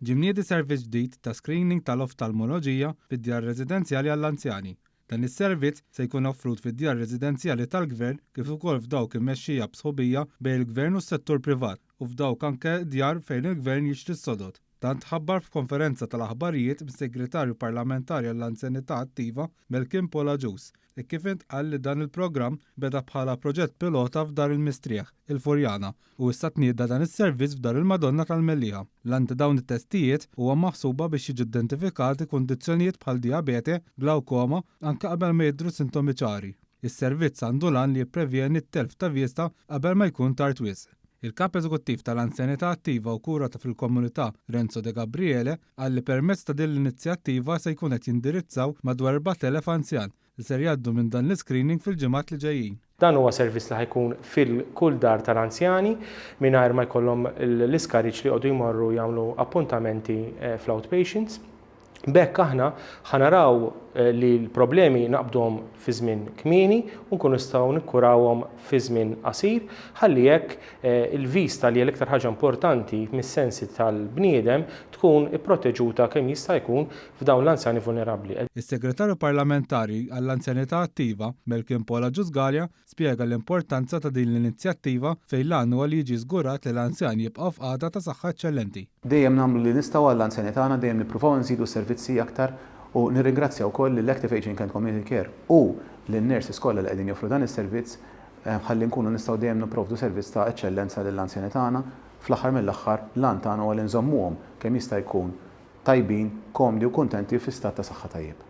Ġimniedi servizz ġdid ta' screening tal-oftalmoloġija fid-djar residenzjali għall-anzjani. Dan is-servizz se jkun offrut fid-djar residenzjali tal-Gvern kif ukoll f'dawk immexxija b'sħubija bejn il-Gvern u s-settur privat u f'dawk anke djar fejn il-Gvern jixtri s-sodod. Dan tħabbar f'konferenza tal-aħbarijiet mis-Segretarju Parlamentari għall-Anzjanità Attiva Melkin Polaġus kif intqal li dan il-programm beda bħala proġett pilota f'dar il-Mistrieħ, il-Furjana, u issa tniedda dan is-servizz f'dar il-Madonna tal-Mellieħa. L-ante dawn it-testijiet huwa maħsuba biex jiġu identifikati kundizzjonijiet bħal diabete, glawkoma anke qabel ma jidhru sintomi ċari. Is-servizz għandu lan li jipprevjeni t-telf ta' vista qabel ma jkun tard wisq. Il-Kap Eżekuttiv tal-Anzjanità Attiva u Kura fil-Komunità Renzo De Gabriele għalli permezz ta' din l-inizjattiva se jkun qed jindirizzaw madwar 4,000 anzjan li ser jgħaddu minn dan l-screening fil-ġimgħat li ġejjin. Dan huwa servizz li ħajkun fil-kull dar tal-anzjani mingħajr ma jkollhom l-iskariġ li qogħdu jmorru jagħmlu appuntamenti fl-outpatients. Bekk aħna ħanaraw li l-problemi naqbduhom fi żmien kmieni u nkunu nistgħu nikkurawhom fi żmien qasir ħalli hekk il-vista li l-iktar ħaġa importanti mis-sensi tal-bniedem tkun ipproteġuta kemm jista' jkun f'dawn l-anzjani vulnerabbli. Is-Segretarju Parlamentari għall-Anzjanità Attiva Melkin Polaġus spjega l-importanza ta' din l-inizjattiva fejn l-għan huwa li jiġi żgurat li l-anzjani jibqgħu f'qagħda ta' saħħa eċċellenti. Dejjem nagħmlu li nistgħu għall-anzjani tagħna dejjem nippruvaw nżidu servizzi aktar u nirringrazzja wkoll lill-Active Aging and Community Care u lin-nurses kollha li qegħdin joffru dan is-servizz ħalli nkunu nistgħu dejjem nipprovdu servizz ta' eċċellenza lill-anzjani tagħna. Fl-aħħar mill-aħħar l-għan tagħna huwa li nżommuhom kemm jista' jkun tajbin, komdi u kuntenti fi stat ta' saħħa tajjeb.